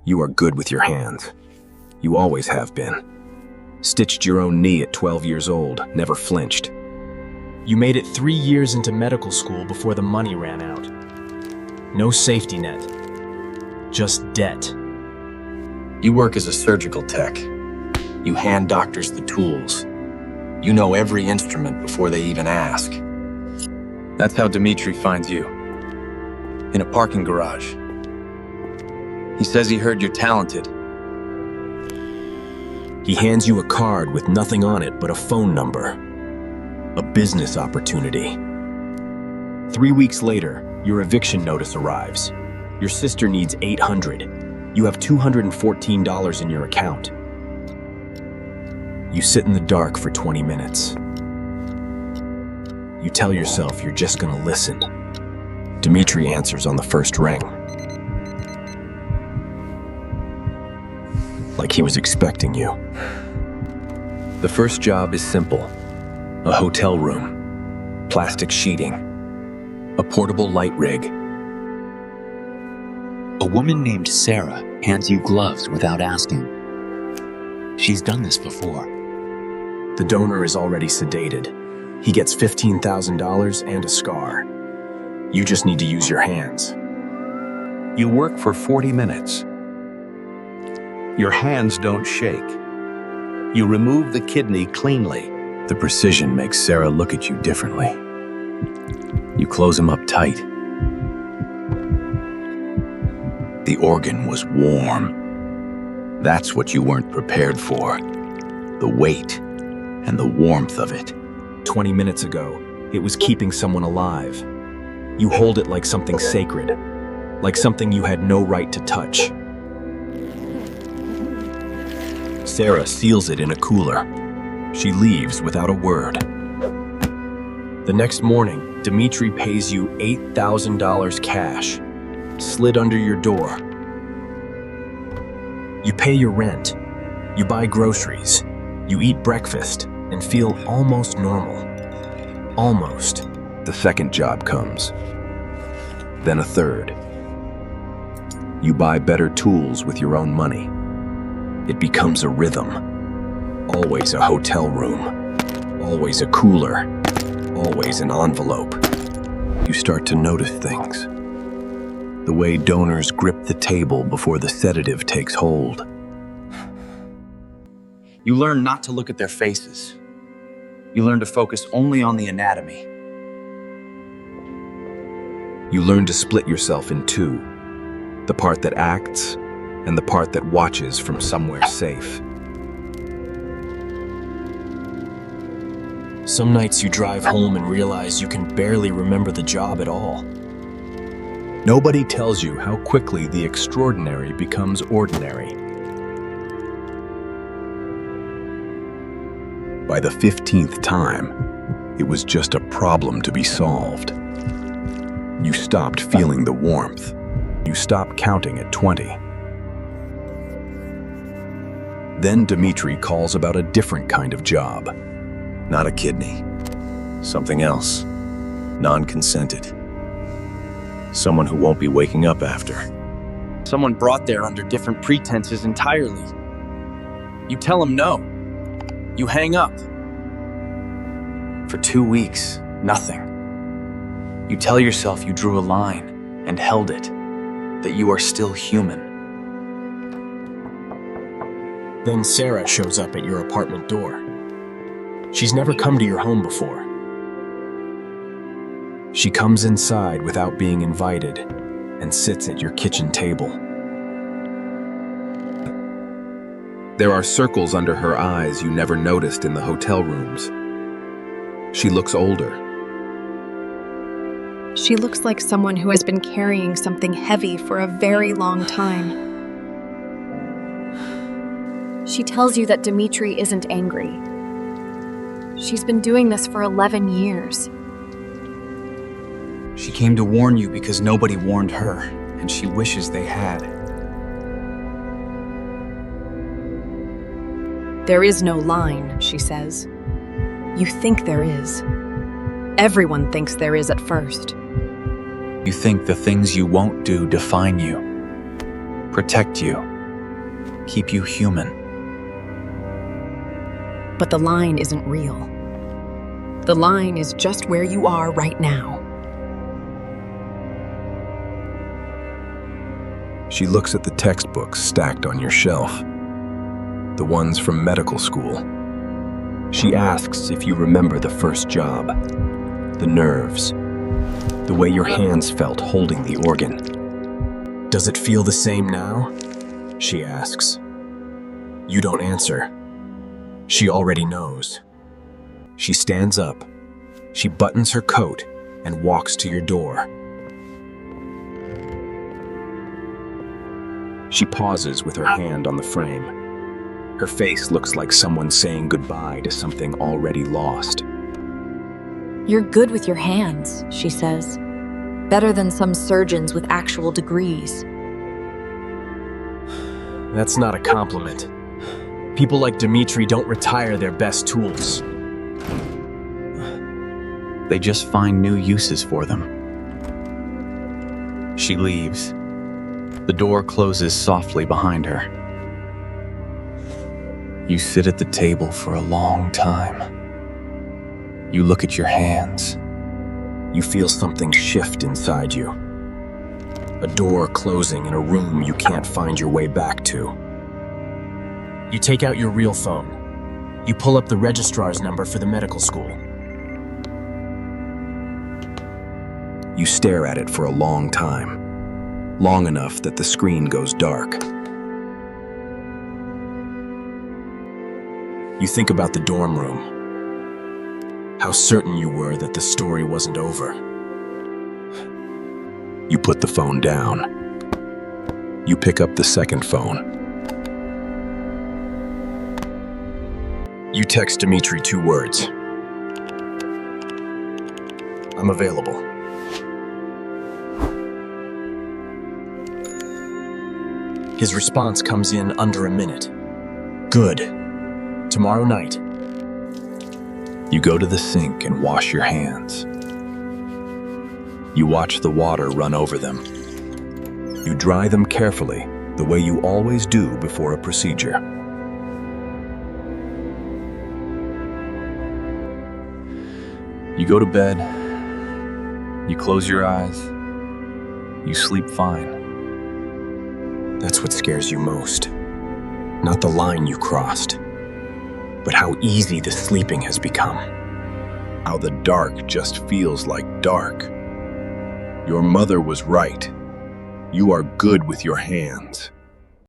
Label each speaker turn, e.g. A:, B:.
A: You are good with your hands. You always have been. Stitched your own knee at 12 years old, never flinched.
B: You made it 3 years into medical school before the money ran out. No safety net. Just debt.
C: You work as a surgical tech. You hand doctors the tools. You know every instrument before they even ask. That's how Dmitri finds you. In a parking garage. He says he heard you're talented.
A: He hands you a card with nothing on it but a phone number. A business opportunity. 3 weeks later, your eviction notice arrives. Your sister needs $800. You have $214 in your account. You sit in the dark for 20 minutes. You tell yourself you're just gonna listen. Dmitri answers on the first ring. Like he was expecting you. The first job is simple. A hotel room, plastic sheeting, a portable light rig.
D: A woman named Sarah hands you gloves without asking. She's done this before.
A: The donor is already sedated. He gets $15,000 and a scar. You just need to use your hands.
E: You work for 40 minutes. Your hands don't shake. You remove the kidney cleanly.
A: The precision makes Sarah look at you differently. You close him up tight. The organ was warm. That's what you weren't prepared for. The weight and the warmth of it. 20 minutes ago, it was keeping someone alive. You hold it like something sacred, like something you had no right to touch. Sarah seals it in a cooler. She leaves without a word. The next morning, Dmitri pays you $8,000 cash, slid under your door. You pay your rent, you buy groceries, you eat breakfast, and feel almost normal. Almost. The second job comes. Then a third. You buy better tools with your own money. It becomes a rhythm. Always a hotel room. Always a cooler. Always an envelope. You start to notice things. The way donors grip the table before the sedative takes hold.
C: You learn not to look at their faces. You learn to focus only on the anatomy.
A: You learn to split yourself in two. The part that acts and the part that watches from somewhere safe. Some nights you drive home and realize you can barely remember the job at all. Nobody tells you how quickly the extraordinary becomes ordinary. By the 15th time, it was just a problem to be solved. You stopped feeling the warmth. You stopped counting at 20. Then Dmitri calls about a different kind of job. Not a kidney. Something else. Non-consented. Someone who won't be waking up after.
C: Someone brought there under different pretenses entirely. You tell him no. You hang up. For 2 weeks, nothing. You tell yourself you drew a line and held it, that you are still human.
B: Then Sarah shows up at your apartment door. She's never come to your home before. She comes inside without being invited and sits at your kitchen table.
A: There are circles under her eyes you never noticed in the hotel rooms. She looks older.
F: She looks like someone who has been carrying something heavy for a very long time. She tells you that Dmitri isn't angry. She's been doing this for 11 years.
C: She came to warn you because nobody warned her, and she wishes they had.
F: There is no line, she says. You think there is. Everyone thinks there is at first.
C: You think the things you won't do define you, protect you, keep you human.
F: But the line isn't real. The line is just where you are right now.
A: She looks at the textbooks stacked on your shelf, the ones from medical school. She asks if you remember the first job, the nerves, the way your hands felt holding the organ.
B: Does it feel the same now? She asks. You don't answer. She already knows. She stands up. She buttons her coat and walks to your door. She pauses with her hand on the frame. Her face looks like someone saying goodbye to something already lost.
G: You're good with your hands, she says. Better than some surgeons with actual degrees.
B: That's not a compliment. People like Dimitri don't retire their best tools.
C: They just find new uses for them. She leaves. The door closes softly behind her. You sit at the table for a long time. You look at your hands.
B: You feel something shift inside you. A door closing in a room you can't find your way back to. You take out your real phone. You pull up the registrar's number for the medical school.
A: You stare at it for a long time, long enough that the screen goes dark.
B: You think about the dorm room. How certain you were that the story wasn't over.
A: You put the phone down. You pick up the second phone.
B: You text Dimitri 2 words. I'm available. His response comes in under a minute. Good. Tomorrow night.
A: You go to the sink and wash your hands. You watch the water run over them. You dry them carefully, the way you always do before a procedure.
C: You go to bed. You close your eyes. You sleep fine.
B: That's what scares you most. Not the line you crossed, but how easy the sleeping has become.
A: How the dark just feels like dark. Your mother was right. You are good with your hands.